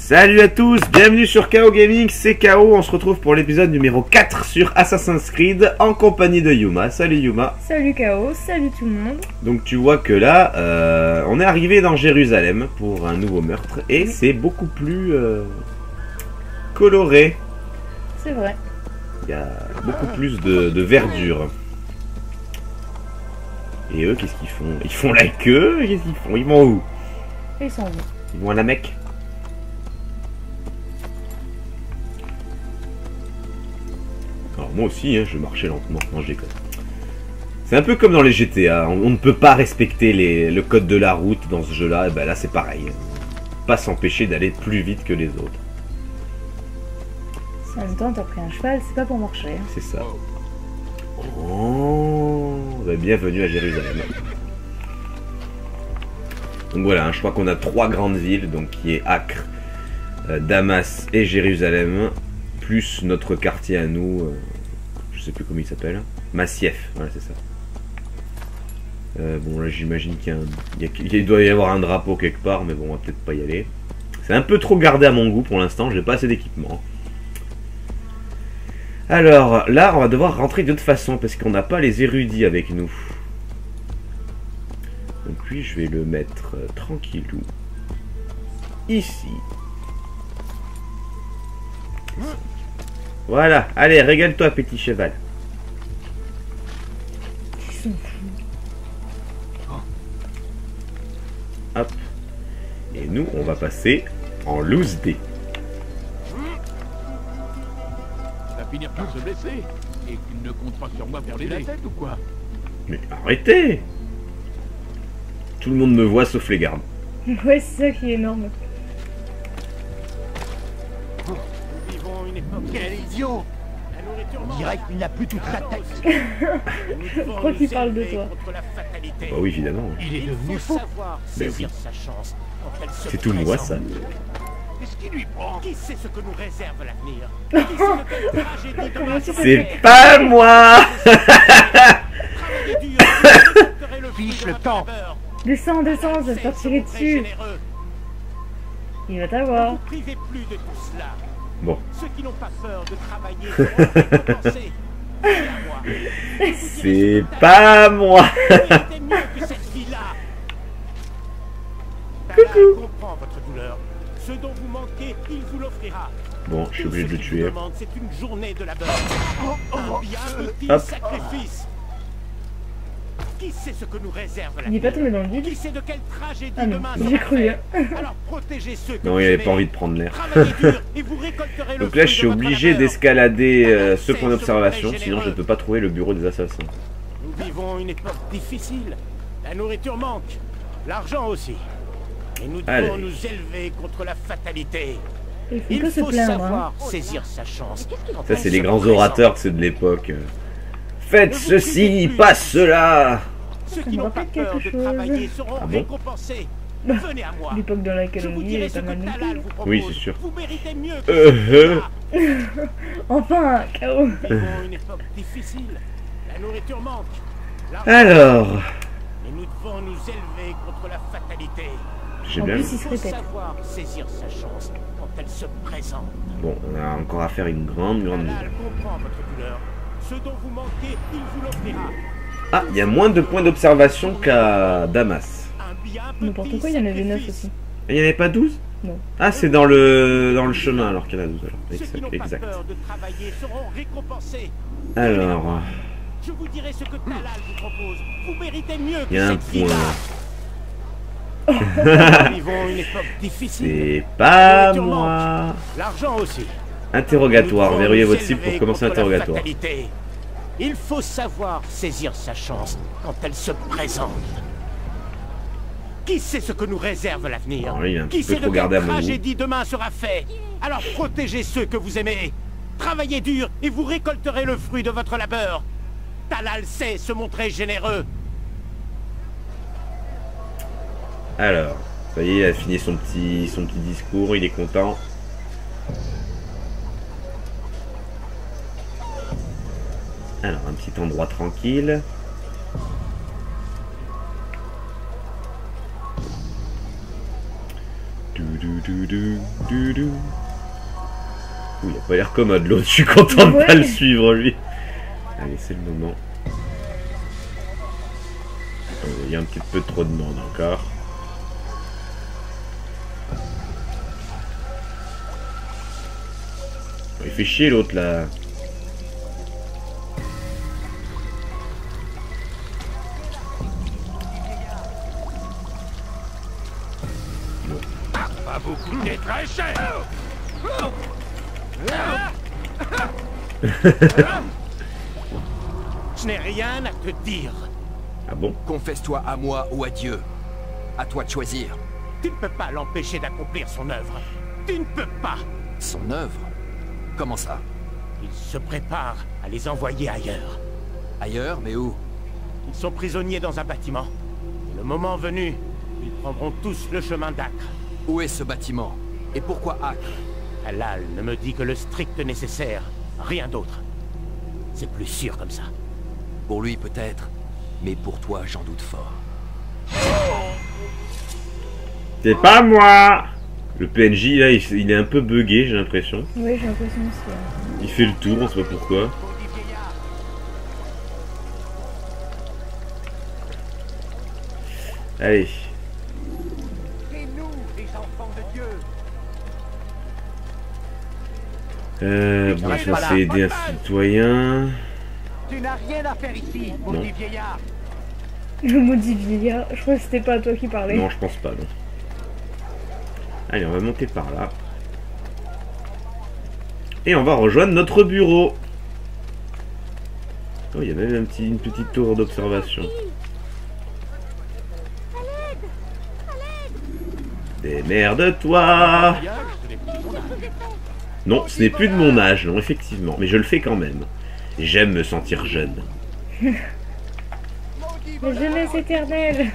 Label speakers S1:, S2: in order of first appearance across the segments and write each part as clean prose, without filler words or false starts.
S1: Salut à tous, bienvenue sur KO Gaming, c'est KO, on se retrouve pour l'épisode numéro 4 sur Assassin's Creed en compagnie de Yuma. Salut Yuma.
S2: Salut KO, salut tout le monde.
S1: Donc tu vois que là, on est arrivé dans Jérusalem pour un nouveau meurtre et c'est beaucoup plus coloré.
S2: C'est vrai.
S1: Il y a beaucoup plus de verdure. Et eux, qu'est-ce qu'ils font? Ils font la queue? Qu'est-ce qu'ils font? Ils vont où?
S2: Ils sont où?
S1: Ils vont à la Mecque? Alors moi aussi, hein, je marchais lentement. Non, je déconne. C'est un peu comme dans les GTA. On ne peut pas respecter le code de la route dans ce jeu-là. Et ben là, c'est pareil. Pas s'empêcher d'aller plus vite que les autres.
S2: Si en même temps t'as pris un cheval, c'est pas pour marcher.
S1: C'est ça. Oh, ben bienvenue à Jérusalem. Donc voilà, hein, je crois qu'on a 3 grandes villes, donc qui est Acre, Damas et Jérusalem, plus notre quartier à nous, je sais plus comment il s'appelle, Massief, voilà c'est ça. Bon là j'imagine qu'il doit y avoir un drapeau quelque part, mais bon on va peut-être pas y aller. C'est un peu trop gardé à mon goût pour l'instant, j'ai pas assez d'équipement. Alors là on va devoir rentrer de toute façon parce qu'on n'a pas les érudits avec nous. Donc lui je vais le mettre tranquillou ici. Voilà, allez régale-toi petit cheval.
S2: Ils sont fous.
S1: Hop. Et nous on va passer en loose D.
S3: Va finir par se blesser. Et tu ne comptes pas sur moi pour l'aider. La tête ou quoi?
S1: Mais arrêtez! Tout le monde me voit sauf les gardes.
S2: Ouais, c'est ça qui est énorme.
S4: Nous vivons une époque... Quel idiot! La nourriture manque. On dirait qu'il n'a plus toute sa tête.
S2: Je crois qu'il parle de toi.
S1: Bah oui évidemment.
S4: Il est devenu fou. Saisir sa chance quand elle se
S1: C'est tout moi
S4: présente.
S1: ça.
S4: Qu'est-ce qui lui prend? Qui sait ce que nous réserve l'avenir? Qui sait de quelle tragédie demain sera
S1: C'est
S4: faite?
S1: pas moi!
S4: Travaillez dur, vous récolterez le fruit
S3: Fiche
S4: de
S3: le
S4: votre
S3: temps.
S4: labeur.
S2: Descends, descends, je vais te
S4: C'est
S2: faire
S4: ce
S2: tirer
S4: montré
S2: dessus.
S4: généreux.
S2: Il va
S4: Ne
S2: t'avoir.
S4: vous privez plus de tout cela.
S1: Bon.
S4: Ceux qui n'ont pas peur de travailler seront récompensés. Venez à moi. Je vous dirai
S1: C'est
S4: ce que
S1: pas moi!
S4: Vous méritez mieux que cette vie-là.
S2: Coucou.
S4: Comprend votre douleur. Ce dont vous manquez, il vous l'offrira.
S1: Bon, je suis obligé de le tuer.
S4: C'est une journée de labeur. Un bien petit
S1: Hop.
S4: sacrifice. Qui sait ce que nous réserve
S2: Il est pas tombé dans le
S4: Qui
S2: vide.
S4: sait de quelle tragédie
S2: Ah non,
S4: demain
S2: j'ai
S4: sera
S2: cru.
S4: faite. Alors protégez ceux que
S1: Non,
S4: vous
S1: il avait
S4: aimez.
S1: pas envie de prendre l'air.
S4: Travaillez dur et vous récolterez le
S1: Donc là, je
S4: fruit
S1: suis
S4: de votre
S1: obligé
S4: labeur.
S1: d'escalader ce point d'observation, sinon je ne peux pas trouver le bureau des assassins.
S4: Nous vivons une époque difficile. La nourriture manque. L'argent aussi. Et nous devons
S1: Allez.
S4: nous élever contre la fatalité.
S2: Il faut
S4: Il
S2: que se
S4: faut
S2: plaindre.
S4: savoir
S2: Hein.
S4: saisir sa chance. quand
S1: Ça,
S4: elle
S1: c'est les
S4: se
S1: grands
S4: présente.
S1: orateurs que c'est de l'époque. Faites ceci, pas cela!
S4: Ceux
S2: Ça
S4: qui
S2: me
S4: n'ont pas
S2: rappelle
S4: peur de
S2: quelque chose.
S4: travailler seront
S1: Ah bon
S4: récompensés. Venez à moi.
S2: L'époque dans laquelle
S4: Je
S2: on
S4: vous
S2: vit, elle
S4: dirai
S2: est
S4: ce
S2: pas
S4: que
S2: mal non
S4: Talal
S2: plus.
S4: vous propose.
S1: Oui, c'est sûr.
S4: Vous méritez mieux que ça.
S2: Enfin, KO.
S4: Nous vivons une époque difficile. La nourriture manque. L'argent
S1: Alors,
S4: Et nous devons nous élever contre la fatalité.
S1: j'ai
S2: En
S1: bien.
S2: plus, il se
S4: Il faut
S2: répète.
S4: savoir saisir sa chance quand elle se présente.
S1: Bon, on a encore à faire une grande ville.
S4: Talal comprend votre douleur. Ce dont vous manquez, il vous l'offrira.
S1: Ah, il y a moins de points d'observation qu'à Damas.
S4: Un bien
S2: N'importe
S4: petit
S2: quoi, il y en avait 9
S4: sacrifice.
S2: aussi.
S1: Et il n'y en avait pas 12?
S2: Non.
S1: Ah, c'est dans le chemin alors qu'il y en a 12. Alors.
S4: Ceux qui
S1: Exact,
S4: n'ont pas
S1: exact.
S4: peur de travailler seront récompensés.
S1: Alors,
S4: Je vous dirai ce que Talal vous propose. Vous méritez mieux
S1: il y
S4: que
S1: a un
S4: cette vie-là.
S1: point.
S4: Nous vivons une époque difficile.
S1: C'est pas
S4: Nourriture
S1: moi.
S4: manque. L'argent aussi.
S1: Interrogatoire.
S4: Nous devons
S1: Verrouillez
S4: nous
S1: votre cible pour
S4: élever
S1: commencer
S4: contre la
S1: l'interrogatoire.
S4: fatalité. Il faut savoir saisir sa chance quand elle se présente. Qui sait ce que nous réserve l'avenir?
S1: Alors là, il est un
S4: Qui
S1: petit peu
S4: sait de
S1: trop gardé à
S4: quelle
S1: mon goût.
S4: tragédie demain sera fait? Alors protégez ceux que vous aimez. Travaillez dur et vous récolterez le fruit de votre labeur. Talal sait se montrer généreux.
S1: Alors, ça y est, il a fini son petit discours, il est content. Alors, un petit endroit tranquille. Du, du, Ouh, il a pas l'air commode l'autre, je suis content de pas le suivre lui. Allez, c'est le moment. Il y a un petit peu trop de monde encore. Il fait chier l'autre là.
S3: Pas beaucoup de très cher.
S4: Je n'ai rien à te dire.
S1: Ah bon?
S5: Confesse-toi à moi ou à Dieu. À toi de choisir.
S4: Tu ne peux pas l'empêcher d'accomplir son œuvre. Tu ne peux pas.
S5: Son œuvre? Comment ça?
S4: Il se prépare à les envoyer ailleurs.
S5: Ailleurs, mais où?
S4: Ils sont prisonniers dans un bâtiment. Et le moment venu, ils prendront tous le chemin d'Acre.
S5: Où est ce bâtiment? Et pourquoi Acre?
S4: Halal ne me dit que le strict nécessaire, rien d'autre. C'est plus sûr comme ça.
S5: Pour lui peut-être, mais pour toi j'en doute fort.
S1: C'est pas moi! Le PNJ là, il est un peu bugué, j'ai l'impression.
S2: Oui, j'ai l'impression aussi.
S1: Il fait le tour, on sait pas pourquoi. Allez.
S4: C'est nous, les enfants de Dieu.
S1: Bon, ça c'est aider un citoyen.
S4: Tu n'as rien à faire ici, maudit vieillard.
S2: Le maudit vieillard. Je crois que c'était pas à toi qui parlais.
S1: Non, je pense pas, non. Allez, on va monter par là. Et on va rejoindre notre bureau. Oh, il y a même une petite tour d'observation. Démerde-toi! Non, ce n'est plus de mon âge, non, effectivement. Mais je le fais quand même. J'aime me sentir jeune.
S2: La jeunesse éternelle.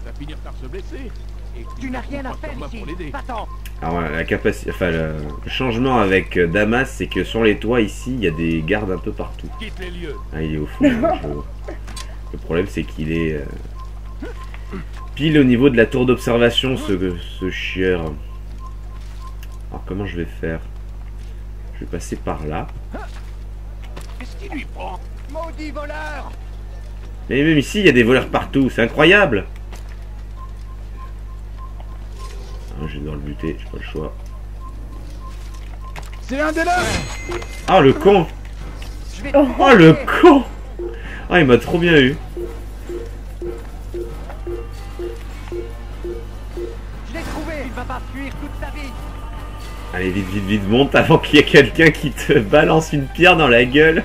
S3: Va finir par se blesser. Et
S4: Tu n'as rien à faire
S3: pour
S4: ici.
S3: l'aider.
S4: Va-t'en.
S1: Alors, la capacité, enfin, le changement avec Damas, c'est que sur les toits ici, il y a des gardes un peu partout.
S3: Quitte les lieux.
S1: Ah, il est au fond. Hein, le problème, c'est qu'il est pile au niveau de la tour d'observation, ce chieur. Alors, comment je vais faire? Je vais passer par là.
S3: Qu'est-ce qui lui prend?
S4: Maudit voleur.
S1: Mais même ici, il y a des voleurs partout. C'est incroyable. Ah, je vais devoir le buter. J'ai pas le choix.
S3: C'est un des leurs.
S1: Ah, le con! Oh, le con! Ah, il m'a trop bien eu.
S4: Je l'ai trouvé. Il va pas fuir toute sa vie.
S1: Allez, vite, vite, vite, monte avant qu'il y ait quelqu'un qui te balance une pierre dans la gueule.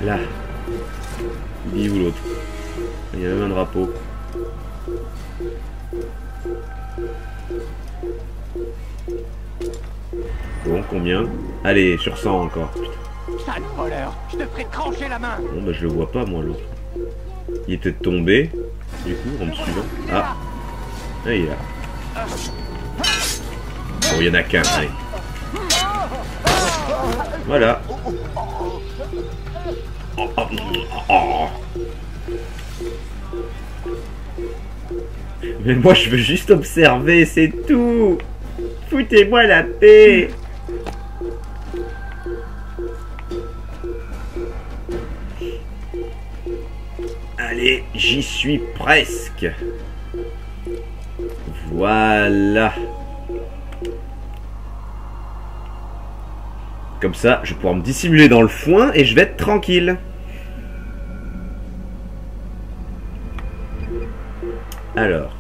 S1: Là. Il est où l'autre? Il y a même un drapeau. Bon, combien? Allez, sur 100 encore. Putain.
S4: Sale voleur. Je te ferai trancher la main.
S1: Bon, bah je le vois pas, moi, l'autre. Il est peut-être tombé. Du coup, en me suivant. Ah. Ah, il est là. Bon, il y en a qu'un, allez. Voilà. Oh, oh, oh. Mais moi, je veux juste observer, c'est tout. Foutez-moi la paix. Allez, j'y suis presque. Voilà. Comme ça, je vais pouvoir me dissimuler dans le foin et je vais être tranquille. Alors.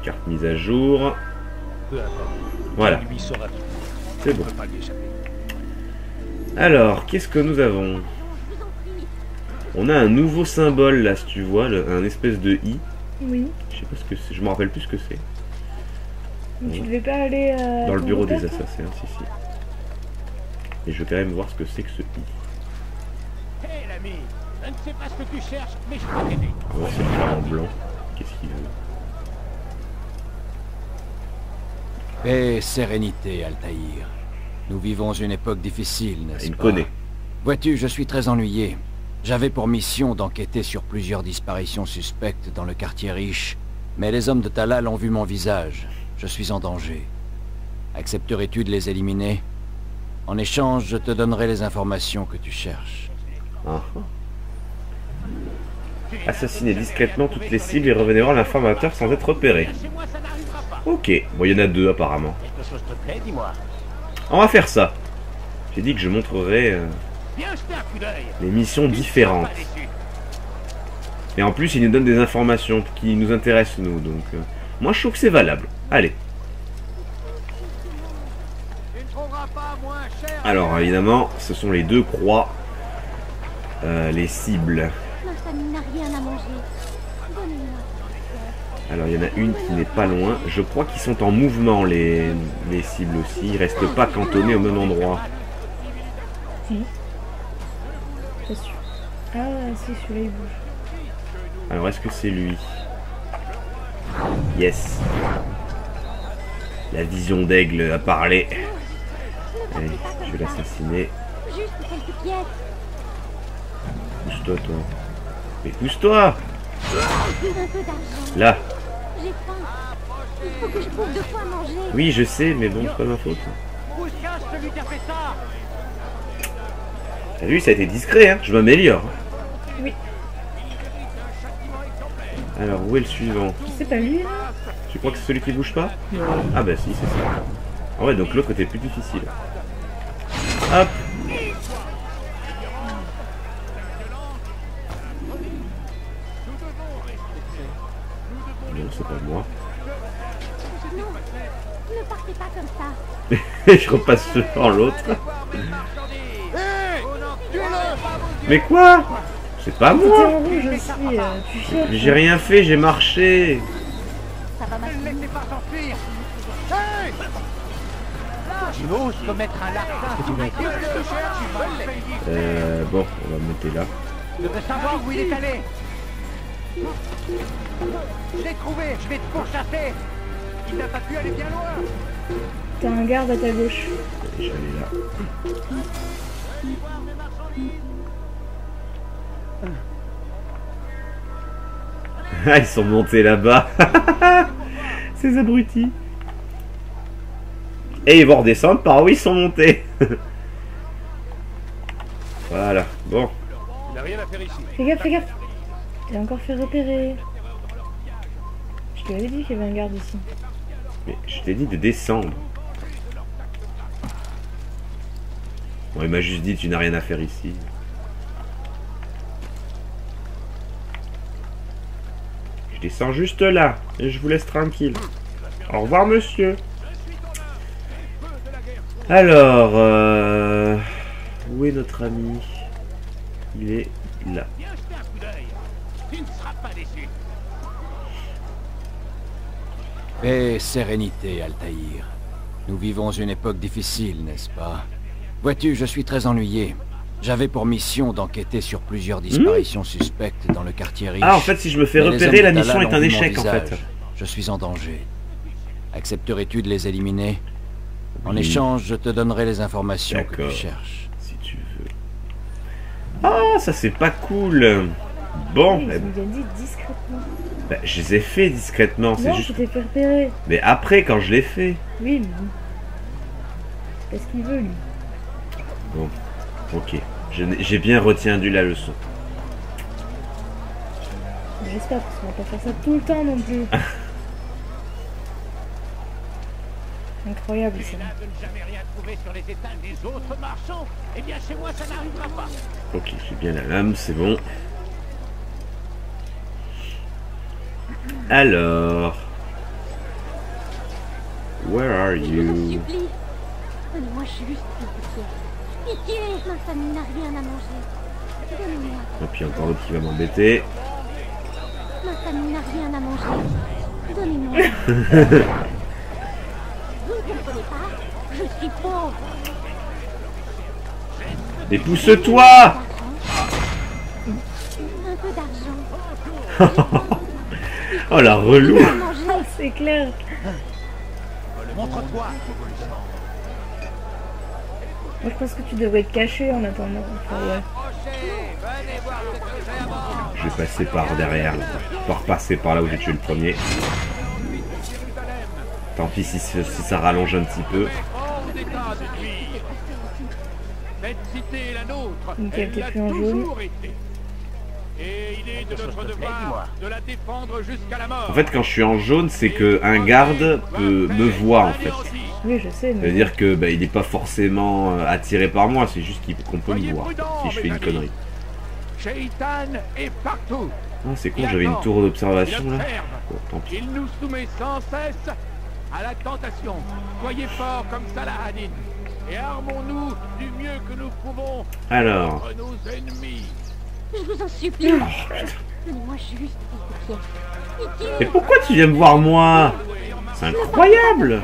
S1: Carte mise à jour. Voilà. C'est bon. Alors, qu'est-ce que nous avons? On a un nouveau symbole là, si tu vois, un espèce de I.
S2: Oui.
S1: Je sais pas ce que c'est, je me rappelle plus ce que c'est.
S2: Mais tu devais pas aller
S1: Dans le bureau des
S2: assassins.
S1: assassins, si, si. Et je vais quand même voir ce que c'est que ce I.
S4: Hé l'ami, je ne sais pas ce que tu cherches, mais je peux t'aider.
S1: Ah ouais, c'est le en blanc. qu'est-ce qu'il veut?
S5: Paix et sérénité, Altaïr. Nous vivons une époque difficile, n'est-ce
S1: Il me
S5: pas?
S1: connaît.
S5: Vois-tu, je suis très ennuyé. J'avais pour mission d'enquêter sur plusieurs disparitions suspectes dans le quartier riche, mais les hommes de Talal ont vu mon visage. Je suis en danger. Accepterais-tu de les éliminer? En échange, je te donnerai les informations que tu cherches.
S1: Ah. Assassinez discrètement toutes les cibles et revenez voir l'informateur sans être repéré.
S4: Chez moi, ça n'arrivera pas.
S1: Ok, bon, il y en a deux apparemment.
S4: Quelque chose te plaît, dis-moi.
S1: On va faire ça. J'ai dit que je montrerai
S4: Viens jeter un coup d'œil.
S1: les missions
S4: Tu ne
S1: différentes.
S4: seras pas déçu.
S1: Et en plus, il nous donne des informations qui nous intéressent, nous. Donc, moi, je trouve que c'est valable. Allez.
S4: Tu ne trouveras pas moins cher.
S1: Alors, évidemment, ce sont les deux croix. Les cibles.
S6: Ma famille n'a rien à manger. Donnez-moi.
S1: Alors, il y en a une qui n'est pas loin. Je crois qu'ils sont en mouvement, les cibles aussi. Ils restent pas cantonnés au même endroit.
S2: Si. Pas sûr. Ah, si, celui-là il bouge.
S1: Alors, est-ce que c'est lui? Yes. La vision d'aigle a parlé. Allez, je vais l'assassiner.
S6: Juste quelques pièces.
S1: Pousse-toi, toi. Mais pousse-toi!
S6: Un peu d'argent.
S1: Là.
S6: J'ai faim. Il faut que je trouve de quoi manger.
S1: Oui, je sais, mais bon, c'est pas ma faute.
S4: Où se cache celui qui a fait ça?
S1: T'as vu, ça a été discret, hein. Je m'améliore.
S2: Oui.
S1: Alors, où est le suivant?
S2: C'est pas lui là?
S1: Tu crois que c'est celui qui bouge pas? Ah bah si, c'est ça. Ah ouais, donc l'autre était plus difficile. Hop. Non, c'est pas moi.
S6: Non, ne partez pas comme ça.
S1: Je repasse devant l'autre. Mais quoi? C'est pas
S2: T'étais
S1: moi.
S2: en rouge aussi, tu cherches.
S1: J'ai rien fait, j'ai marché.
S6: Ça va
S4: Ne
S6: marcher.
S4: le laissez pas s'enfuir. Hey! Tu oses commettre un larcin. Tu vas
S1: Bon, on va monter là.
S4: Je veux savoir où il est allé. Je l'ai trouvé, je vais te pourchasser. Il n'a pas pu aller bien loin.
S2: T'as un garde à ta gauche.
S1: Je vais aller là. Ah, ils sont montés là-bas. Ces abrutis. Et ils vont redescendre par où ils sont montés. Voilà. Bon.
S3: Il n'a rien à faire ici.
S2: Fais gaffe, fais gaffe. T'es encore fait repérer. Je te l'avais dit qu'il y avait un garde ici.
S1: Mais je t'ai dit de descendre. Bon, il m'a juste dit tu n'as rien à faire ici. Je descends juste là et je vous laisse tranquille. Au revoir monsieur. Alors, où est notre ami? Il est là.
S4: Viens jeter un coup d'œil. Tu ne seras pas déçu.
S5: Paix et sérénité, Altaïr. Nous vivons une époque difficile, n'est-ce pas? Vois-tu, je suis très ennuyé. J'avais pour mission d'enquêter sur plusieurs disparitions suspectes dans le quartier riche.
S1: Ah, en fait, si je me fais
S5: Mais les
S1: repérer,
S5: hommes
S1: la
S5: de
S1: mission
S5: Talal
S1: est
S5: ont
S1: un
S5: vu mon
S1: échec en
S5: visage.
S1: fait.
S5: Je suis en danger. Accepterais-tu de les éliminer? En
S1: Oui.
S5: échange, je te donnerai les informations que
S1: D'accord.
S5: tu cherches.
S1: Si tu veux. Ah, ça c'est pas cool. Bon,
S2: Ils ont bien dit discrètement.
S1: bah, je les ai fait discrètement, c'est
S2: Non,
S1: juste.
S2: tu t'es fait repérer.
S1: Mais après, quand je l'ai fait.
S2: Oui, mais bon. Qu'est-ce qu'il veut lui?
S1: Bon, ok. J'ai bien retenu la leçon.
S2: J'espère parce qu'on va pas faire ça tout le temps non plus. Incroyable ça.
S4: De ne jamais rien trouver sur les étals des autres marchands. Eh bien, chez moi, ça n'arrivera pas.
S1: Ok, j'ai bien la lame, c'est bon. Alors. Where are
S6: Je vous en
S1: you?
S6: supplie. Donnez-moi juste quelques pièces. Pitié, ma famille n'a rien à manger. Donnez-moi.
S1: Et puis encore l'autre qui va m'embêter.
S6: Ma famille n'a rien à manger. Donnez-moi. Vous ne comprenez pas? Je suis pauvre.
S1: Mais pousse-toi!
S6: Un peu d'argent.
S1: Oh la relou.
S6: À manger.
S2: Ah, c'est clair.
S4: Montre-toi.
S2: Moi, je pense que tu devrais être caché en attendant. Enfin, ouais.
S1: Je vais passer par derrière, là. Pas repasser par là où j'ai tué le premier. Tant pis si ça rallonge un petit peu.
S3: Cette cité est la nôtre.
S2: Ok,
S3: Elle
S2: t'es
S3: l'a
S2: plus en jaune.
S3: toujours été. Et il est de notre devoir de la défendre jusqu'à la mort.
S1: En fait, quand je suis en jaune, c'est que un garde peut me voir en fait.
S2: Oui, je sais, mais.
S1: C'est-à-dire que bah, il n'est pas forcément attiré par moi, c'est juste qu'on peut me voir si je fais une connerie.
S3: Shaitan est partout.
S1: Ah, c'est con, j'avais une tour d'observation là. Bon, tant pis.
S3: Il nous soumet sans cesse à la tentation. Soyez forts comme Saladin et armons-nous du mieux que nous pouvons
S1: Alors,
S3: contre nos ennemis.
S6: Je vous en supplie. Donnez-moi juste quelques pièces. Pitié.
S1: mais pourquoi tu viens me voir moi? C'est incroyable.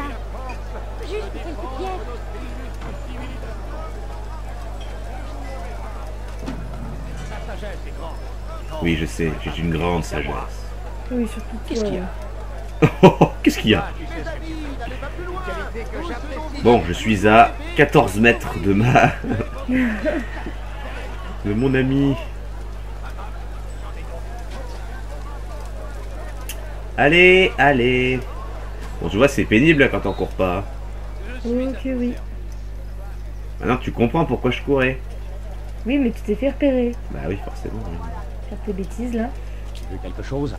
S6: Juste quelques pièces.
S1: Oui, je sais, j'ai une grande sagesse.
S2: Oui, surtout
S5: Qu'est-ce
S2: toi,
S5: qu'il y a?
S1: Oh, qu'est-ce qu'il y a? Bon, je suis à 14 mètres de ma... de mon ami. Allez, allez. Bon, tu vois, c'est pénible là, quand on court pas.
S2: Ok, oui.
S1: Maintenant, tu comprends pourquoi je courais.
S2: Oui, mais tu t'es fait repérer.
S1: Bah oui, forcément. Oui.
S2: Faire tes bêtises là.
S5: Tu veux quelque chose?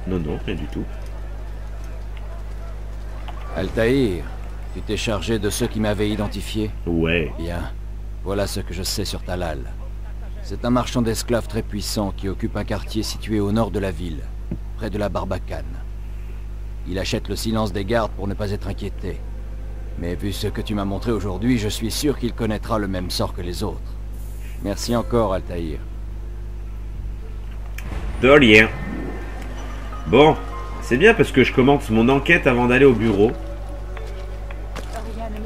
S1: Non, non, rien du tout.
S5: Altaïr, tu t'es chargé de ceux qui m'avaient identifié?
S1: Ouais.
S5: Bien. Voilà ce que je sais sur Talal. C'est un marchand d'esclaves très puissant qui occupe un quartier situé au nord de la ville, près de la Barbacane. Il achète le silence des gardes pour ne pas être inquiété. Mais vu ce que tu m'as montré aujourd'hui, je suis sûr qu'il connaîtra le même sort que les autres. Merci encore, Altaïr.
S1: De rien. Bon, c'est bien parce que je commence mon enquête avant d'aller au bureau.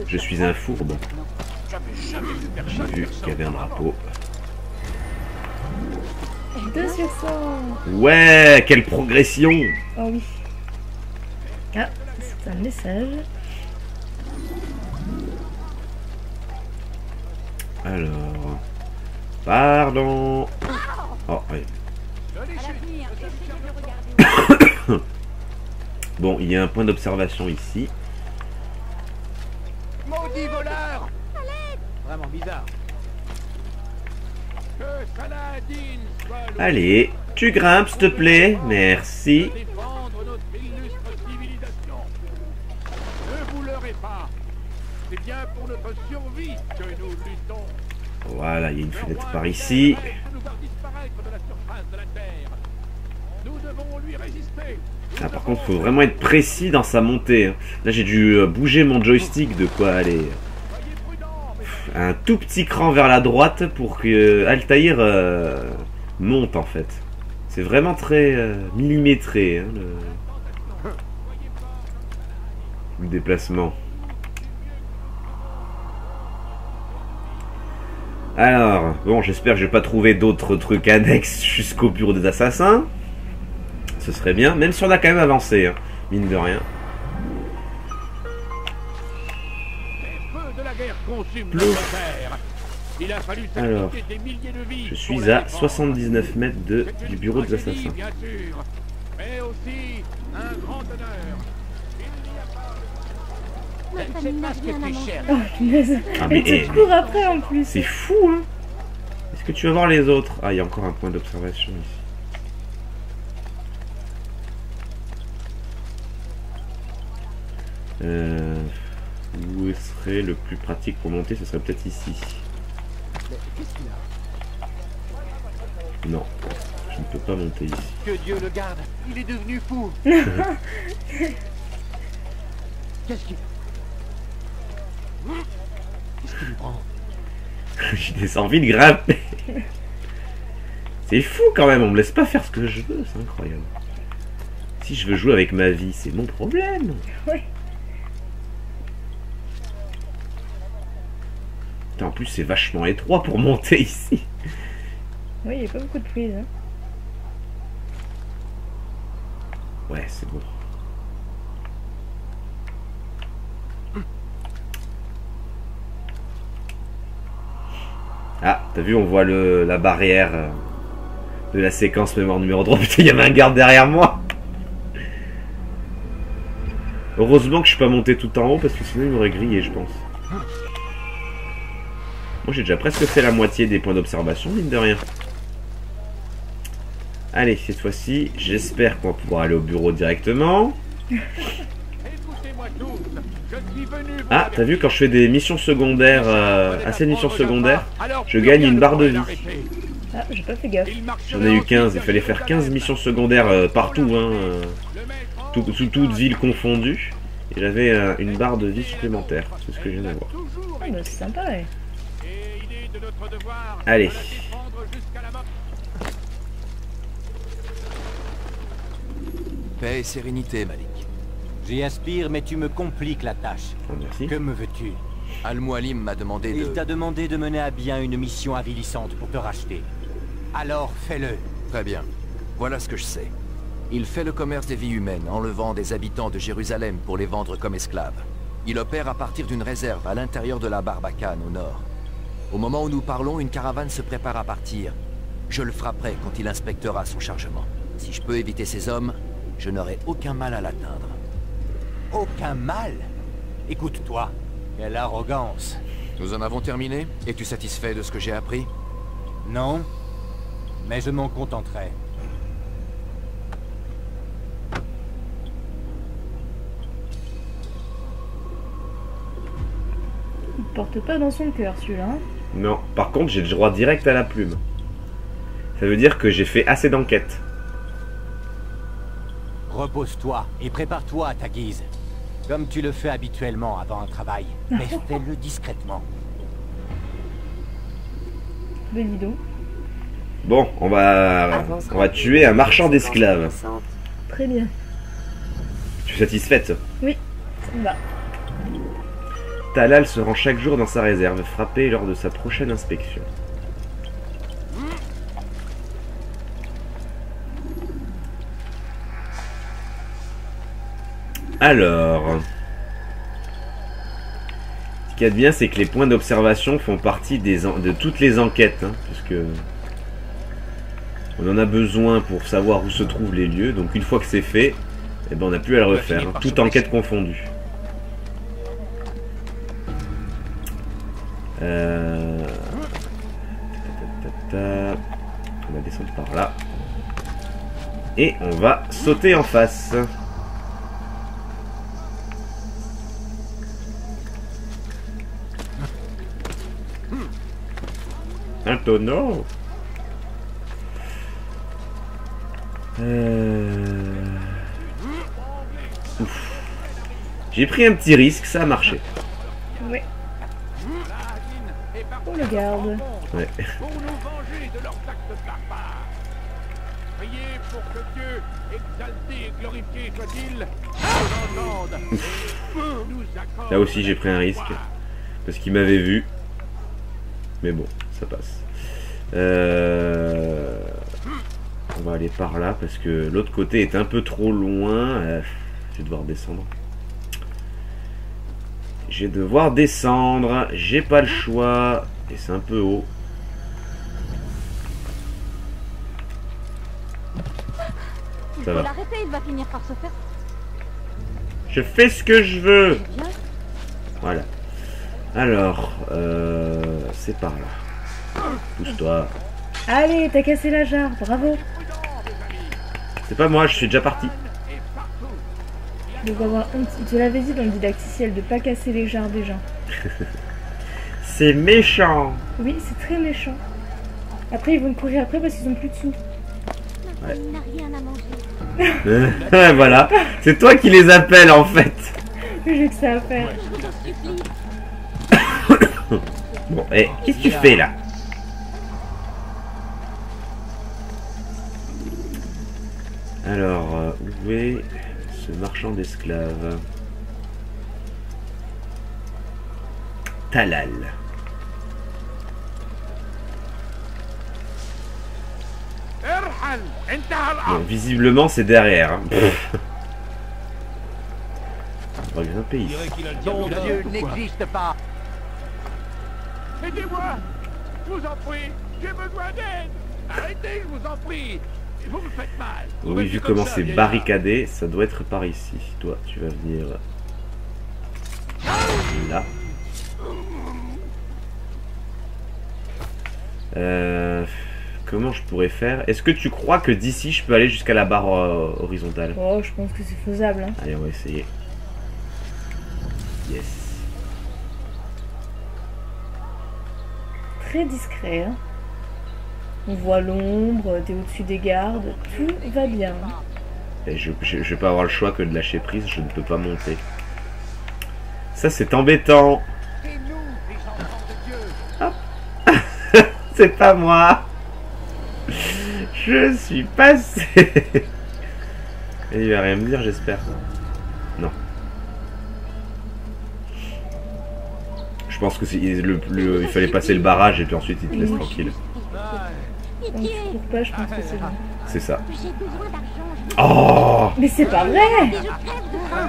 S1: Je suis un fourbe. J'ai vu qu'il y avait un drapeau.
S2: 2 sur 100.
S1: Ouais, quelle progression!
S2: Oh oui. Ah, c'est un message.
S1: Alors... Pardon. Oh, oui. Bon, il y a un point d'observation ici.
S3: Maudit voleur! Vraiment bizarre. Que Saladin soit le
S1: Allez, tu grimpes s'il te plaît. Merci.
S3: défendre notre illustre civilisation. Ne vous leurrez pas. C'est bien pour notre survie que nous luttons.
S1: Voilà, il y a une
S3: Le
S1: fenêtre
S3: roi
S1: par ici.
S3: peut nous voir disparaître de la surface de la Terre. Nous devons lui résister.
S1: Ah, par contre, faut vraiment être précis dans sa montée. Hein. Là, j'ai dû bouger mon joystick de quoi aller.
S3: Soyez prudents,
S1: Un tout petit cran vers la droite pour que Altaïr monte en fait. C'est vraiment très millimétré hein, le déplacement. Alors, bon, j'espère que je vais pas trouver d'autres trucs annexes jusqu'au bureau des assassins. Ce serait bien, même si on a quand même avancé, hein, mine de rien.
S3: les feux de la guerre consument notre terre. Il a fallu
S1: Alors,
S3: sacrifier des milliers de vies
S1: je
S3: pour
S1: suis
S3: la
S1: à
S3: défendre.
S1: 79 mètres
S3: C'est
S1: du
S3: une
S1: bureau des
S3: tragédie,
S1: assassins.
S3: bien sûr, mais aussi un grand honneur. Il n'y a pas
S6: Ma
S4: C'est
S6: famille n'a
S4: pas ce que
S6: rien à
S4: tu
S6: manger.
S4: cherches.
S2: Oh, punaise.
S1: Ah, mais,
S2: Et tu
S1: eh,
S2: te cours après en plus.
S1: c'est fou, hein. Est-ce que tu vas voir les autres? Ah, il y a encore un point d'observation ici. Où serait le plus pratique pour monter? Ce serait peut-être ici.
S4: Qu'est-ce qu'il a?
S1: Non, je ne peux pas monter ici.
S4: Que Dieu le garde. Il est devenu fou. Qu'est-ce qu'il... Qu'est-ce qu'il lui prend?
S1: J'ai des envies de grimper. C'est fou quand même, on me laisse pas faire ce que je veux, c'est incroyable. Si je veux jouer avec ma vie, c'est mon problème.
S2: Ouais.
S1: Putain, en plus, c'est vachement étroit pour monter ici.
S2: Oui, il n'y a pas beaucoup de prise. Hein.
S1: Ouais, c'est bon. Ah, t'as vu, on voit la barrière de la séquence mémoire numéro 3. Putain, il y avait un garde derrière moi. Heureusement que je suis pas monté tout en haut parce que sinon il m'aurait grillé, je pense. Moi j'ai déjà presque fait la moitié des points d'observation, mine de rien. Allez, cette fois-ci, j'espère qu'on va pouvoir aller au bureau directement.
S3: Écoutez-moi tous, je suis venu vous
S1: Ah, t'as vu, quand je fais des missions secondaires, assez de missions secondaires, je gagne une barre de vie.
S2: Ah, j'ai pas fait gaffe.
S1: J'en ai eu 15, il fallait faire 15 missions secondaires partout, hein, toute ville confondue. Et j'avais une barre de vie supplémentaire, c'est ce que je viens d'avoir.
S2: Ah, bah, c'est sympa, ouais.
S1: Allez.
S7: Paix et sérénité, Malik.
S4: J'y aspire, mais tu me compliques la tâche.
S1: Oh, merci.
S4: Que me veux-tu?
S7: Al-Mualim m'a demandé
S4: Il
S7: de...
S4: t'a demandé de mener à bien une mission avilissante pour te racheter. Alors fais-le.
S7: Très bien. Voilà ce que je sais. Il fait le commerce des vies humaines, enlevant des habitants de Jérusalem pour les vendre comme esclaves. Il opère à partir d'une réserve à l'intérieur de la Barbacane, au nord. Au moment où nous parlons, une caravane se prépare à partir. Je le frapperai quand il inspectera son chargement. Si je peux éviter ces hommes, je n'aurai aucun mal à l'atteindre.
S4: Aucun mal? Écoute-toi. Quelle arrogance.
S7: Nous en avons terminé? Es-tu satisfait de ce que j'ai appris?
S4: Non, mais je m'en contenterai.
S2: Il porte pas dans son cœur, celui-là. Hein.
S1: Non, par contre, j'ai le droit direct à la plume. Ça veut dire que j'ai fait assez d'enquêtes.
S4: Repose-toi et prépare-toi à ta guise. Comme tu le fais habituellement avant un travail. Mais fais-le discrètement.
S2: Ben dis donc.
S1: Bon, on va tuer un marchand d'esclaves.
S2: Très bien.
S1: Tu es satisfaite?
S2: Oui, ça me va.
S1: Talal se rend chaque jour dans sa réserve, frappé lors de sa prochaine inspection. Alors, ce qu'il y a de bien, c'est que les points d'observation font partie de toutes les enquêtes, hein, puisque on en a besoin pour savoir où se trouvent les lieux. Donc une fois que c'est fait, eh ben, on n'a plus à le refaire, hein, toute enquête confondue. On va descendre par là. Et on va sauter en face. Un tonneau. Ouf. J'ai pris un petit risque, ça a marché.
S2: Ouais. On le garde.
S1: Ouais.
S3: Pour nous venger de leurs actes barbares. Priez pour que Dieu, exalté et glorifié soit-il, nous entende. Nous accorde
S1: Là aussi j'ai pris un risque. Parce qu'il m'avait vu. Mais bon, ça passe. On va aller par là parce que l'autre côté est un peu trop loin. Je vais devoir descendre. Je vais devoir descendre. J'ai pas le choix. Et c'est un peu haut.
S6: Il
S1: Ça
S6: faut
S1: va.
S6: l'arrêter, il va finir par se faire...
S1: Je fais ce que je veux.
S6: Bien.
S1: Voilà. Alors, c'est par là. Pousse-toi.
S2: Allez, t'as cassé la jarre, bravo.
S1: C'est pas moi, je suis déjà parti.
S2: De avoir honte. Il te l'avait dit dans le didacticiel de pas casser les jarres des gens.
S1: C'est méchant.
S2: Oui, c'est très méchant. Après, ils vont te courir après parce qu'ils ont plus de sous.
S6: Ma famille n'a rien à manger.
S1: Voilà. C'est toi qui les appelles en fait.
S2: J'ai que ça à faire.
S6: Je t'en supplie.
S1: Bon, et qu'est-ce que tu fais là? Alors, où est ce marchand d'esclaves? Talal. Bon, visiblement, c'est derrière. Hein. On va grimper ici.
S4: Ton Dieu n'existe pas.
S3: Aidez-moi! Je vous en prie! J'ai besoin d'aide! Arrêtez, je vous en prie! Vous me faites mal!
S1: Oui, vu comment c'est barricadé, ça doit être par ici. Toi, tu vas venir là. Comment je pourrais faire? Est-ce que tu crois que d'ici je peux aller jusqu'à la barre horizontale?
S2: Oh, je pense que c'est faisable. Hein.
S1: Allez, on va essayer. Yes.
S2: Très discret. Hein. On voit l'ombre, t'es au-dessus des gardes, tout va bien.
S1: Et je vais pas avoir le choix que de lâcher prise, je ne peux pas monter. Ça c'est embêtant. Hop. C'est pas moi. Je suis passé. Et il va rien me dire, j'espère. Non. Je pense que il fallait passer le barrage et puis ensuite il te laisse tranquille.
S2: Donc tu cours pas, je pense que c'est bon.
S1: C'est ça.
S6: J'ai besoin d'argent.
S1: Oh!
S2: Mais c'est pas vrai!
S6: Je crève de faim.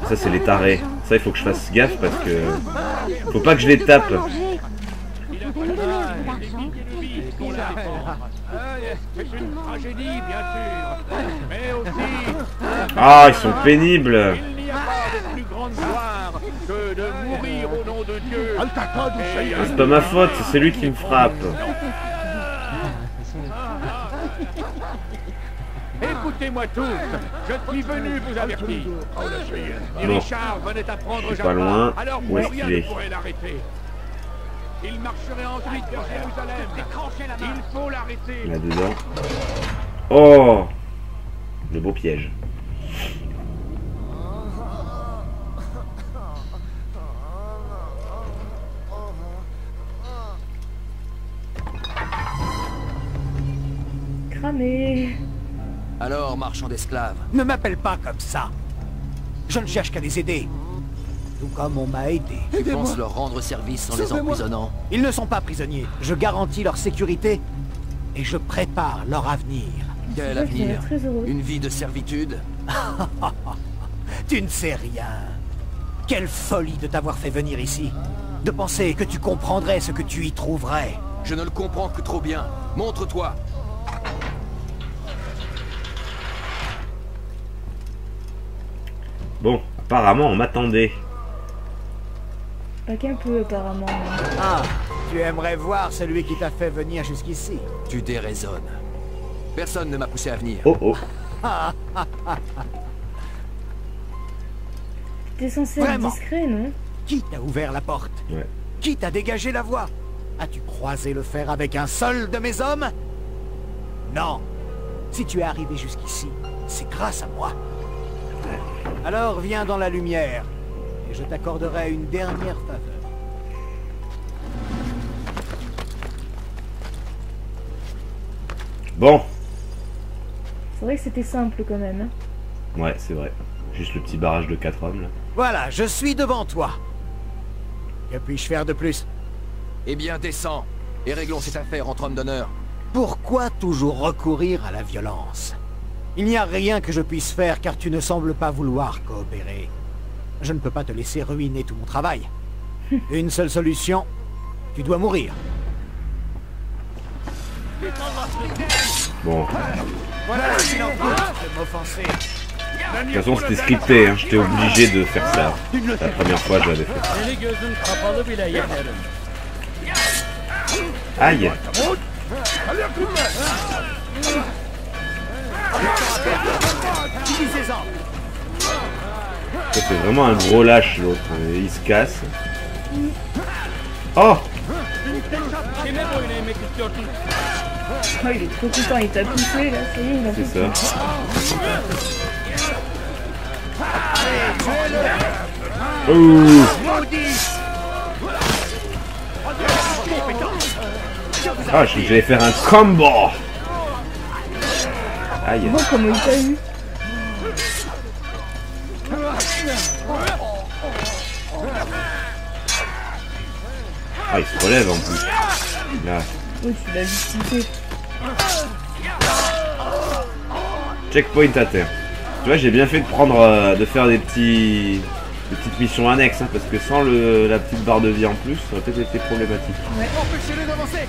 S1: Ça c'est les tarés. Ça il faut que je fasse gaffe parce que faut pas que je les tape.
S6: Vous pouvez me donner un peu d'argent?
S3: C'est une tragédie, bien sûr! Mais aussi,
S1: Ah, ils sont pénibles.
S3: il n'y a pas de plus grande gloire que de mourir au nom de Dieu! Et
S1: C'est pas ma faute, c'est lui qui me frappe.
S3: écoutez-moi tous, je suis venu vous avertir. Si
S1: Bon.
S3: Richard venait à prendre
S1: Je suis pas
S3: Jafar,
S1: loin.
S3: alors
S1: Où est-ce
S3: plus rien
S1: qu'il
S3: ne
S1: est?
S3: pourrait l'arrêter. Il marcherait ensuite vers Jérusalem. Il faut l'arrêter.
S1: Là-dedans. Oh! Le beau piège.
S2: Cramé.
S7: Alors, marchand d'esclaves,
S4: Ne m'appelle pas comme ça. Je ne cherche qu'à les aider. Tout comme on m'a aidé.
S7: tu penses leur rendre service en les emprisonnant?
S4: Ils ne sont pas prisonniers. Je garantis leur sécurité et je prépare leur avenir.
S7: Quel
S2: vrai qu'il est
S7: avenir?
S2: très heureux.
S7: Une vie de servitude?
S4: Tu ne sais rien. Quelle folie de t'avoir fait venir ici. De penser que tu comprendrais ce que tu y trouverais.
S7: Je ne le comprends que trop bien. Montre-toi!
S1: Bon, apparemment on m'attendait.
S2: Pas qu'un peu, apparemment.
S4: Ah, tu aimerais voir celui qui t'a fait venir jusqu'ici.
S7: Tu déraisonnes. Personne ne m'a poussé à venir.
S1: Oh oh.
S2: T'es censé être
S4: Vraiment?
S2: discret, non?
S4: Qui t'a ouvert la porte?
S1: Ouais.
S4: Qui t'a dégagé la voie? As-tu croisé le fer avec un seul de mes hommes? Non. Si tu es arrivé jusqu'ici, c'est grâce à moi. Alors viens dans la lumière, et je t'accorderai une dernière faveur.
S1: Bon.
S2: C'est vrai que c'était simple quand même. Hein.
S1: Ouais, c'est vrai. Juste le petit barrage de 4 hommes là.
S4: Voilà, je suis devant toi. Que puis-je faire de plus?
S7: Eh bien, descends, et réglons cette affaire entre hommes d'honneur.
S4: Pourquoi toujours recourir à la violence? Il n'y a rien que je puisse faire car tu ne sembles pas vouloir coopérer. Je ne peux pas te laisser ruiner tout mon travail. Une seule solution, tu dois mourir.
S1: Bon.
S4: Voilà ce qu'il en faut de m'offenser.
S1: De toute façon c'était scripté, hein. J'étais obligé de faire ça. La première fois je l'avais fait. Aïe.
S4: Utilisez-en.
S1: Ça c'est vraiment un gros lâche l'autre. Il se casse. Oh!
S2: Oh, il est trop content, il t'a poussé là, ça y est, il a
S1: C'est
S2: poussé.
S1: ça. Ouh! Ah, j'allais faire un combo! Aïe.
S2: Bon, comment il t'a eu?
S1: Ah, il se relève en plus. Là.
S2: Oui, tu l'as juste poussé.
S1: Checkpoint à terre. Tu vois, j'ai bien fait de prendre, de faire des petites missions annexes, hein, parce que sans la petite barre de vie en plus, ça aurait peut-être été problématique.
S2: Ouais.
S4: Empêchez-les d'avancer.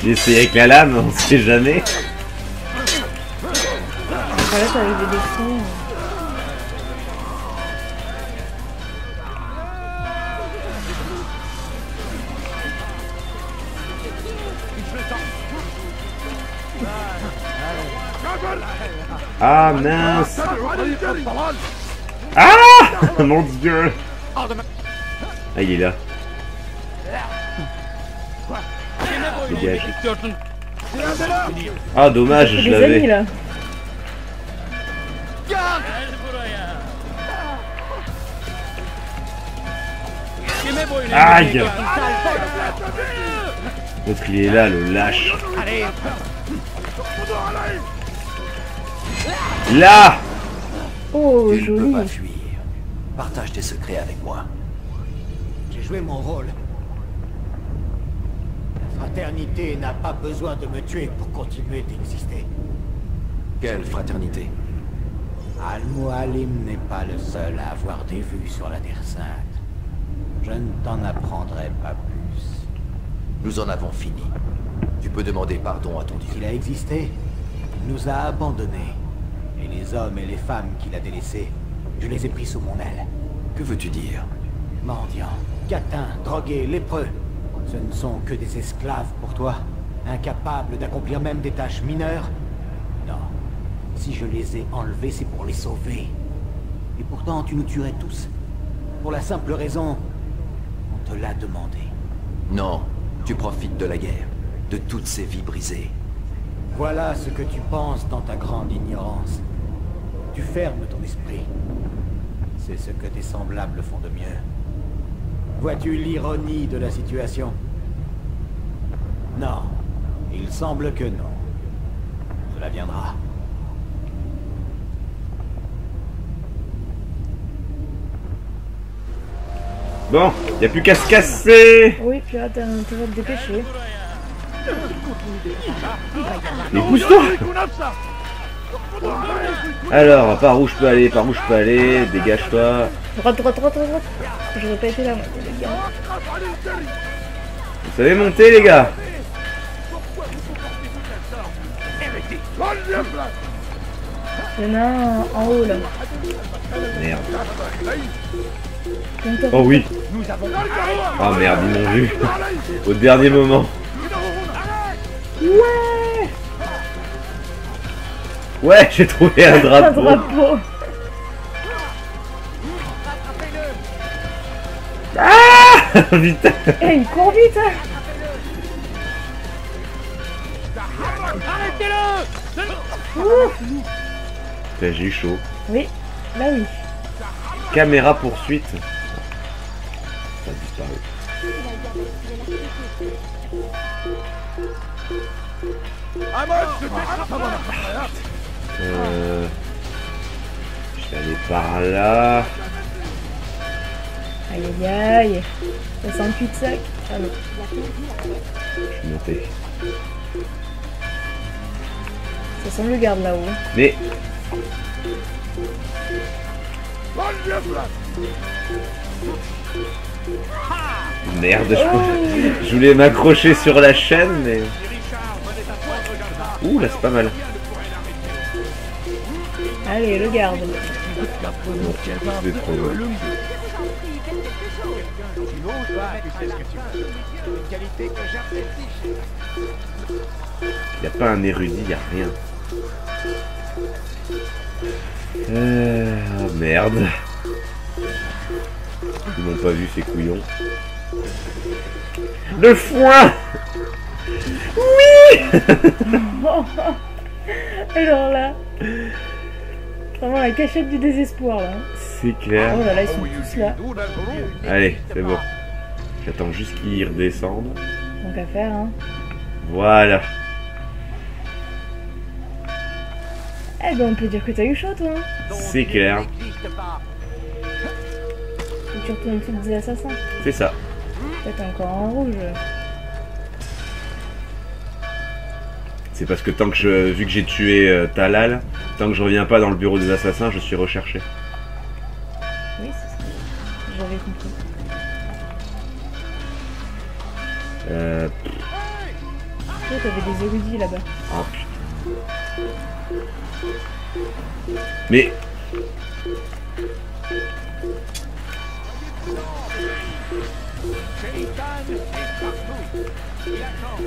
S1: J'ai essayé avec la lame, on sait jamais.
S2: Voilà, ça avec des dessins.
S1: Ah mince. Ah mon dieu. Ah il est là. Dégage. Ah dommage, je
S2: Des amis
S1: l'avais.
S2: là.
S1: Aïe. L'autre il est là, le lâche. Là.
S2: Oh,
S7: Tu ne peux
S2: joli.
S7: pas fuir. Partage tes secrets avec moi.
S4: J'ai joué mon rôle. La fraternité n'a pas besoin de me tuer pour continuer d'exister.
S7: Quelle fraternité?
S4: Al-Mualim n'est pas le seul à avoir des vues sur la Terre Sainte. Je ne t'en apprendrai pas plus.
S7: Nous en avons fini. Tu peux demander pardon à ton
S4: Il
S7: Dieu.
S4: a existé, il nous a abandonnés. Et les hommes et les femmes qu'il a délaissés, je les ai pris sous mon aile.
S7: Que veux-tu dire?
S4: Mendiants, catins, drogués, lépreux. Ce ne sont que des esclaves pour toi, incapables d'accomplir même des tâches mineures. Non, si je les ai enlevés, c'est pour les sauver. Et pourtant, tu nous tuerais tous. Pour la simple raison, on te l'a demandé.
S7: Non, tu profites de la guerre, de toutes ces vies brisées.
S4: Voilà ce que tu penses dans ta grande ignorance. Tu fermes ton esprit. C'est ce que tes semblables font de mieux. Vois-tu l'ironie de la situation? Non. Il semble que non. Cela viendra.
S1: Bon, y a plus qu'à se casser.
S2: Oui, puis là, t'as intérêt à te dépêcher.
S1: Mais pousse-toi. Alors, par où je peux aller, dégage-toi.
S2: Droite, droite, droite, droite, droite. J'aurais pas été là, moi, les gars.
S1: Vous savez monter, les gars.
S2: Il y en a un en haut, là.
S1: Merde.
S2: Comme
S1: Oh oui. Oh merde, ils m'ont vu. Au dernier moment.
S2: Ouais.
S1: Ouais, j'ai trouvé un
S2: Un
S1: drapeau.
S2: drapeau.
S1: Ah putain.
S2: Eh, il court vite, hein.
S1: Putain, j'ai eu chaud.
S2: Oui, là oui.
S1: Caméra poursuite. Ça a disparu. Je vais aller par là.
S2: Aïe aïe aïe. Ça sent le cul-de-sac. Ah non.
S1: Je suis monté.
S2: Ça sent le garde là-haut.
S1: Mais merde, je voulais m'accrocher sur la chaîne, mais... Ouh, là c'est pas mal.
S2: Allez, le garde.
S1: C'est trop loin. Y a pas un érudit, y a rien. Oh merde. Ils m'ont pas vu ces couillons. Le foin. Oui.
S2: Alors là. Vraiment la cachette du désespoir là.
S1: C'est clair.
S2: Oh là là, ils sont tous là.
S1: Allez, c'est bon. J'attends juste qu'ils redescendent.
S2: Donc à faire, hein.
S1: Voilà.
S2: Eh ben on peut dire que t'as eu chaud toi. Hein.
S1: C'est clair.
S2: tu retournes tous des assassins.
S1: C'est ça.
S2: Peut-être encore en rouge.
S1: C'est parce que tant que vu que j'ai tué Talal, tant que je reviens pas dans le bureau des assassins, je suis recherché.
S2: Oui, c'est ça. J'avais compris. Toi, t'avais des érudits là-bas.
S1: Oh putain. Mais...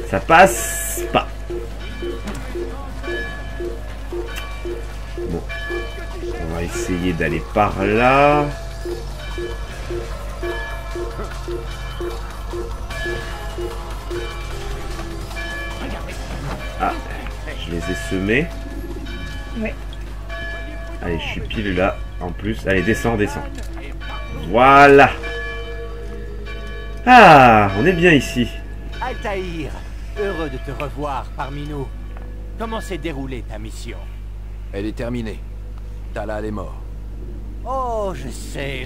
S1: ça passe pas. Bon. On va essayer d'aller par là. Ah, je les ai semés.
S2: Ouais.
S1: Allez, je suis pile là. En plus, allez, descends, descends. Voilà. Ah, on est bien ici.
S4: Altaïr, heureux de te revoir parmi nous. Comment s'est déroulée ta mission?
S7: Elle est terminée. Talal est mort.
S4: Oh, je sais.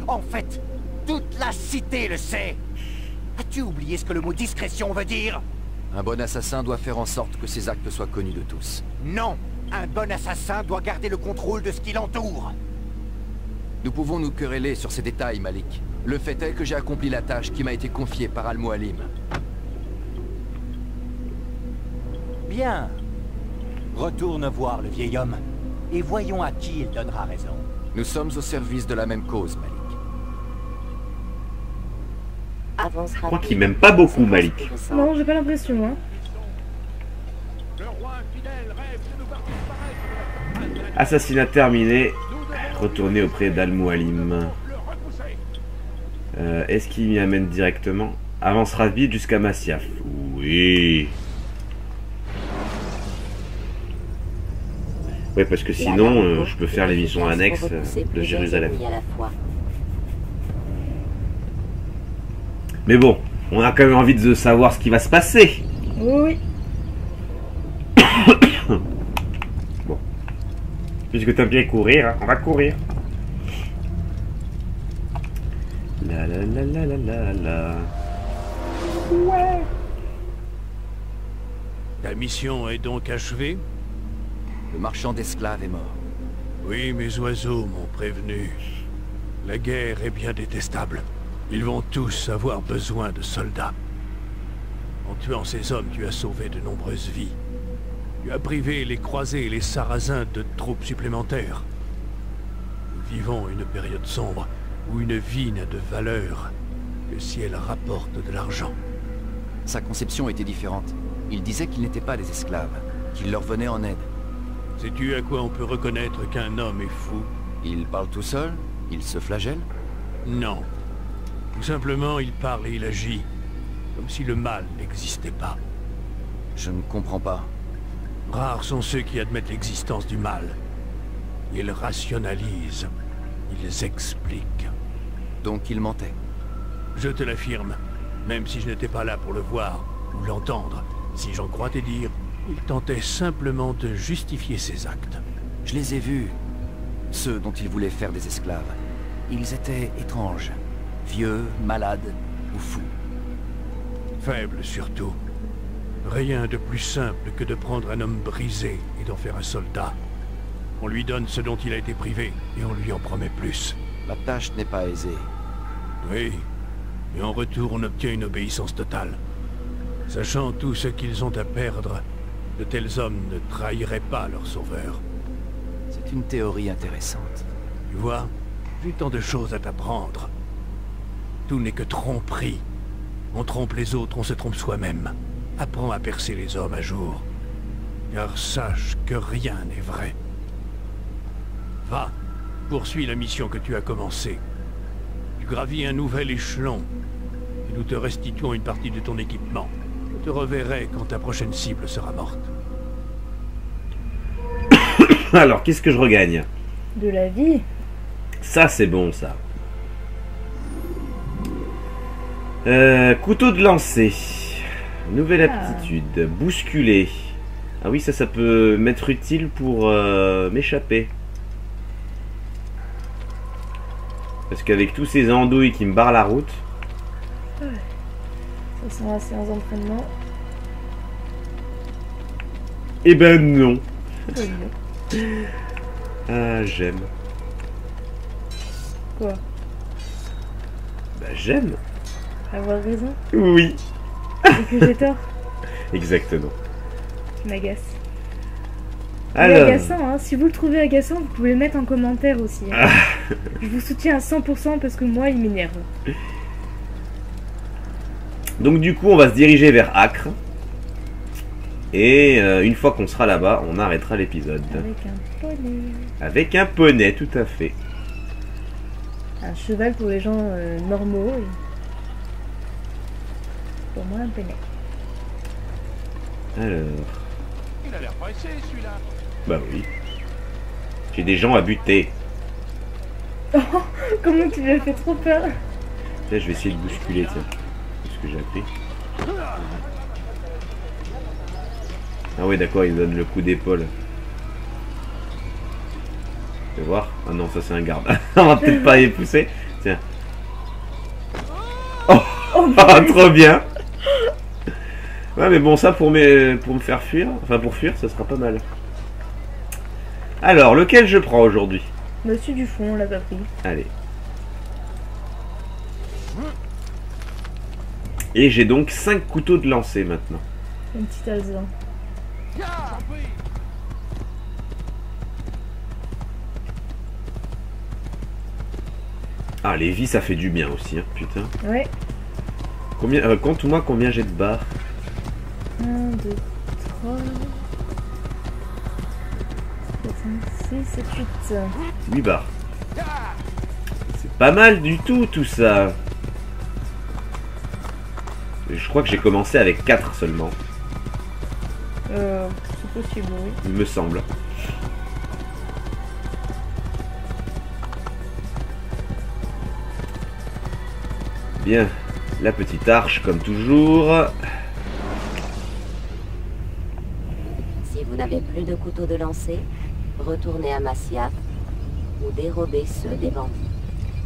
S4: En fait, toute la cité le sait. As-tu oublié ce que le mot discrétion veut dire?
S7: Un bon assassin doit faire en sorte que ses actes soient connus de tous.
S4: Non, un bon assassin doit garder le contrôle de ce qui l'entoure.
S7: Nous pouvons nous quereller sur ces détails, Malik. Le fait est que j'ai accompli la tâche qui m'a été confiée par Al-Mualim.
S4: Bien. Retourne voir le vieil homme et voyons à qui il donnera raison.
S7: Nous sommes au service de la même cause, Malik.
S1: Je crois qu'il m'aime pas beaucoup, Malik.
S2: Non, j'ai pas l'impression, hein.
S1: Assassinat terminé. Retourner auprès d'Al-Mualim. Est-ce qu'il m'y amène directement? Avancera vite jusqu'à Masyaf. Oui. Ouais, parce que sinon, je peux faire les missions annexes de Jérusalem. Mais bon, on a quand même envie de savoir ce qui va se passer.
S2: Oui.
S1: Bon. Puisque t'aimes bien courir, hein, on va courir. La la la la la la la. Ouais.
S3: Ta mission est donc achevée?
S7: Le marchand d'esclaves est mort.
S3: Oui, mes oiseaux m'ont prévenu. La guerre est bien détestable. Ils vont tous avoir besoin de soldats. En tuant ces hommes, tu as sauvé de nombreuses vies. Tu as privé les croisés et les sarrasins de troupes supplémentaires. Nous vivons une période sombre où une vie n'a de valeur que si elle rapporte de l'argent.
S7: Sa conception était différente. Il disait qu'ils n'étaient pas des esclaves, qu'il leur venait en aide.
S3: Sais-tu à quoi on peut reconnaître qu'un homme est fou?
S7: Il parle tout seul? Il se flagelle?
S3: Non. Tout simplement, il parle et il agit, comme si le mal n'existait pas.
S7: Je ne comprends pas.
S3: Rares sont ceux qui admettent l'existence du mal. Ils rationalisent, ils expliquent.
S7: Donc il mentait.
S3: Je te l'affirme, même si je n'étais pas là pour le voir ou l'entendre, si j'en crois tes dires, il tentait simplement de justifier ses actes.
S7: Je les ai vus, ceux dont il voulait faire des esclaves. Ils étaient étranges, vieux, malades ou fous.
S3: Faibles surtout. Rien de plus simple que de prendre un homme brisé et d'en faire un soldat. On lui donne ce dont il a été privé et on lui en promet plus.
S7: La tâche n'est pas aisée.
S3: Oui, et en retour on obtient une obéissance totale. Sachant tout ce qu'ils ont à perdre, de tels hommes ne trahiraient pas leur sauveur.
S7: C'est une théorie intéressante.
S3: Tu vois, j'ai tant de choses à t'apprendre. Tout n'est que tromperie. On trompe les autres, on se trompe soi-même. Apprends à percer les hommes à jour. Car sache que rien n'est vrai. Va, poursuis la mission que tu as commencée. Tu gravis un nouvel échelon. Et nous te restituons une partie de ton équipement. Je te reverrai quand ta prochaine cible sera morte.
S1: Alors, qu'est-ce que je regagne?
S2: De la vie.
S1: Ça, c'est bon, ça. Couteau de lancer. Nouvelle aptitude. Bousculer. Ah oui, ça peut m'être utile pour m'échapper. Parce qu'avec tous ces andouilles qui me barrent la route...
S2: Ça sent la séance d'entraînement.
S1: Eh ben non.
S2: Oui, non.
S1: Ah, j'aime.
S2: Quoi?
S1: Bah j'aime.
S2: Avoir raison?
S1: Oui.
S2: Et que j'ai tort?
S1: Exactement.
S2: Tu m'agaces.
S1: Alors...
S2: Il est agaçant, hein. Si vous le trouvez agaçant, vous pouvez le mettre en commentaire aussi. Hein. Je vous soutiens à 100% parce que moi, il m'énerve.
S1: Donc du coup, on va se diriger vers Acre. Et une fois qu'on sera là-bas, on arrêtera l'épisode.
S2: Avec un poney.
S1: Avec un poney, tout à fait.
S2: Un cheval pour les gens normaux. Et... pour moi, un poney.
S1: Alors...
S3: Il a l'air pressé, celui-là.
S1: Bah oui. J'ai des gens à buter.
S2: Oh, comment tu lui as fait trop peur?
S1: Là, je vais essayer de bousculer, tiens. C'est ce que j'ai appris. Ah oui, d'accord, il donne le coup d'épaule. Tu vas voir? Ah non, ça c'est un garde. On va peut-être pas y pousser. Tiens. Oh, trop bien. Ouais, mais bon, ça pour me faire fuir, enfin pour fuir, ça sera pas mal. Alors, lequel je prends aujourd'hui?
S2: Monsieur du fond, on l'a pas pris.
S1: Allez. Et j'ai donc 5 couteaux de lancer maintenant.
S2: Un petit azan.
S1: Ah, les vies, ça fait du bien aussi, hein, putain.
S2: Ouais.
S1: Combien, compte-moi combien j'ai de barres.
S2: 1, 2, 3, 4, 5, 6, 7, 8.
S1: 8 barres. C'est pas mal du tout ça. Je crois que j'ai commencé avec 4 seulement.
S2: C'est possible, oui.
S1: Il me semble. Bien. La petite arche, comme toujours.
S8: Si vous n'avez plus de couteau de lancer, retournez à Masyaf ou dérobez ceux des bandits.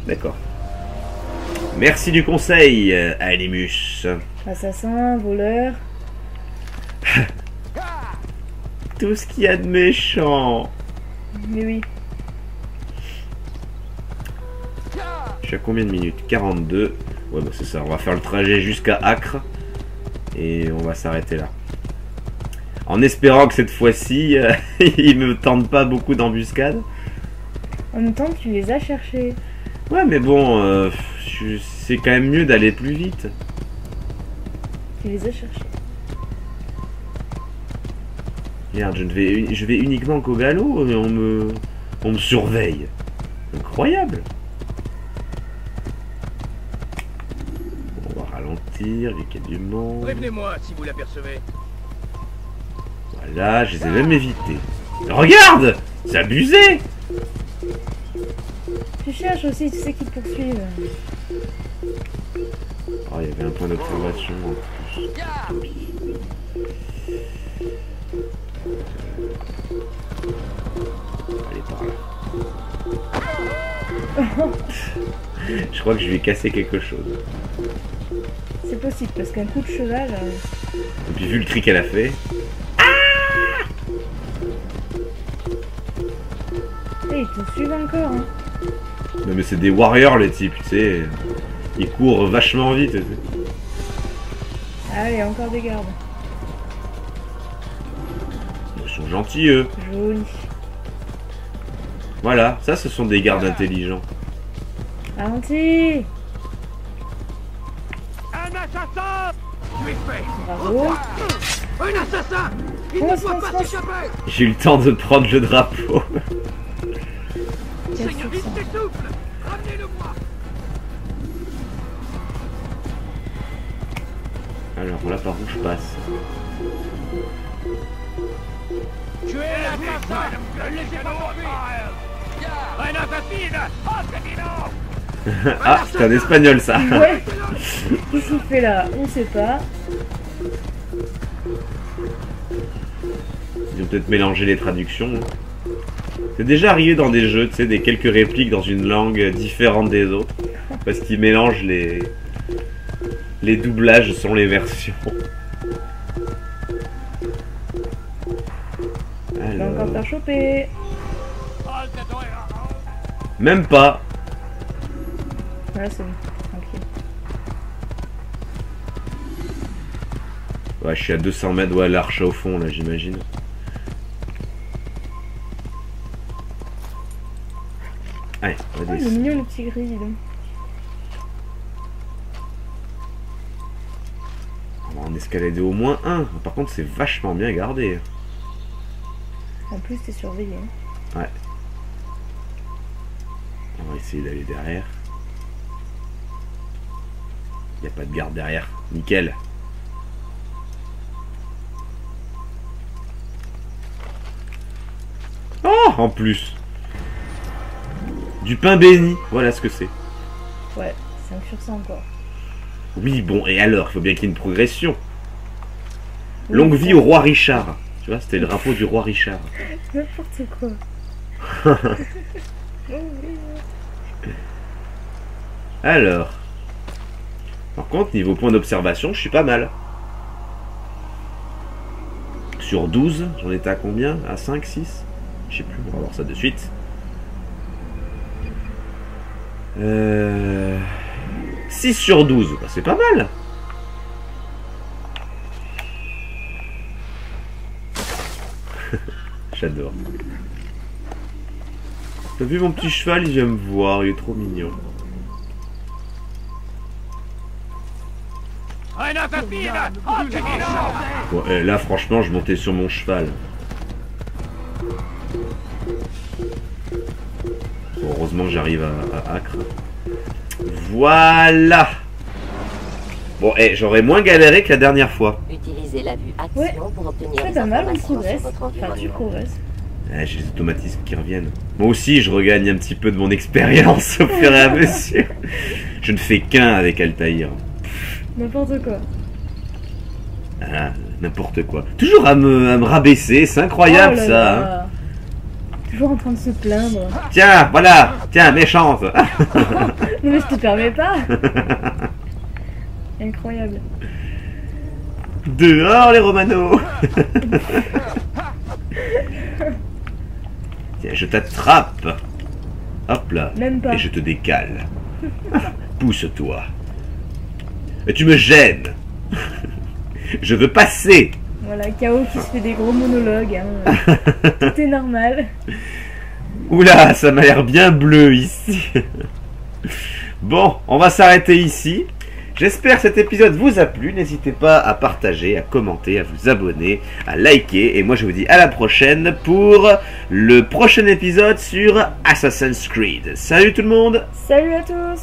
S1: D'accord. Merci du conseil, Animus.
S2: Assassin, voleur.
S1: Tout ce qu'il y a de méchant.
S2: Mais oui.
S1: Je suis à combien de minutes? 42. Ouais, bah c'est ça. On va faire le trajet jusqu'à Acre. Et on va s'arrêter là. En espérant que cette fois-ci, ils me tentent pas beaucoup d'embuscades.
S2: En même temps, tu les as cherchés.
S1: Ouais, mais bon, c'est quand même mieux d'aller plus vite.
S2: Tu les as cherchés.
S1: Merde, je vais uniquement qu'au galop et on me surveille. Incroyable. On va ralentir, vu qu'il y a du monde.
S3: Prévenez-moi si vous l'apercevez.
S1: Voilà, je les ai même évités. Regarde! C'est abusé!
S2: Tu cherches aussi, tu sais qu'ils te poursuivent.
S1: Oh, il y avait un point d'observation en plus. Allez, par là. Je crois que je lui ai cassé quelque chose.
S2: C'est possible, parce qu'un coup de cheval...
S1: Et puis vu le tri qu'elle a fait...
S2: Et ils te suivent encore, hein.
S1: Non mais c'est des warriors les types, tu sais. Ils courent vachement vite. Tu sais.
S2: Ah, il y a encore des gardes.
S1: Ils sont gentils eux.
S2: Joli.
S1: Voilà, ça ce sont des gardes intelligents.
S2: Ralenti.
S3: Un assassin! Tu es fait!
S2: Bravo.
S3: Un assassin! Il
S2: Fonce,
S3: ne doit
S2: fonce,
S3: pas
S2: fonce.
S3: s'échapper!
S1: J'ai eu le temps de prendre le drapeau.
S2: Quel
S3: Seigneur, il
S2: succès.
S3: s'essouffle! Ramenez-le-moi!
S1: Alors là par où je passe?
S3: Tu es l'assassin! Ne laissez pas mourir! Un assassin! Assassino!
S1: Ah, c'est un espagnol ça.
S2: Ouais. Qu'est-ce qu'il fait là? On sait pas.
S1: Ils ont peut-être mélangé les traductions. Hein. C'est déjà arrivé dans des jeux, tu sais, des quelques répliques dans une langue différente des autres. Parce qu'ils mélangent les doublages selon les versions.
S2: Je vais encore faire choper.
S1: Même pas.
S2: Voilà, c'est bon. Tranquille.
S1: Ouais, je suis à 200 mètres, ouais, l'arche au fond, là, j'imagine. Allez, on va
S2: Oh, il est
S1: descendre.
S2: mignon le petit gris, dis donc.
S1: On va en escalader au moins un. Par contre, c'est vachement bien gardé.
S2: En plus, t'es surveillé. Hein.
S1: Ouais. On va essayer d'aller derrière. Il n'y a pas de garde derrière. Nickel. Oh, en plus. Du pain béni. Voilà ce que c'est.
S2: Ouais, 5 sur 100 encore.
S1: Oui, bon, et alors, il faut bien qu'il y ait une progression.
S2: Oui,
S1: Longue
S2: ça-
S1: vie au roi Richard. Tu vois, c'était le drapeau du roi Richard.
S2: N'importe quoi. Oh, oui.
S1: Alors. Par contre, niveau point d'observation, je suis pas mal. Sur 12, j'en étais à combien? À 5, 6? Je sais plus, on va voir ça de suite. 6 sur 12, bah, c'est pas mal. J'adore. T'as vu mon petit cheval, il vient me voir, il est trop mignon. Bon, là, franchement, je montais sur mon cheval. Bon, heureusement, j'arrive à Acre. Voilà. Bon, j'aurais moins galéré que la dernière fois.
S8: Utilisez la vue action
S2: Ouais.
S8: pour obtenir
S2: C'est
S8: des
S2: pas mal, on
S8: informations sur
S2: progresse.
S8: votre
S2: Enfin, tu
S8: environnement.
S2: progresses.
S1: Ah, j'ai les automatismes qui reviennent. Moi aussi, je regagne un petit peu de mon expérience au fur et à mesure. Je ne fais qu'un avec Altaïr.
S2: N'importe quoi.
S1: Ah, n'importe quoi. Toujours à me rabaisser, c'est incroyable
S2: Oh là
S1: ça. Hein.
S2: là. Toujours en train de se plaindre.
S1: Tiens, voilà, tiens, méchante.
S2: Non mais je te permets pas. Incroyable.
S1: Dehors les Romanos. Tiens, je t'attrape. Hop là.
S2: Même pas.
S1: Et je te décale. Pousse-toi. Et tu me gênes. Je veux passer.
S2: Voilà, K.O. qui se fait des gros monologues. Hein. Tout est normal.
S1: Oula, ça m'a l'air bien bleu ici. Bon, on va s'arrêter ici. J'espère que cet épisode vous a plu. N'hésitez pas à partager, à commenter, à vous abonner, à liker. Et moi, je vous dis à la prochaine pour le prochain épisode sur Assassin's Creed. Salut tout le monde!
S2: Salut à tous.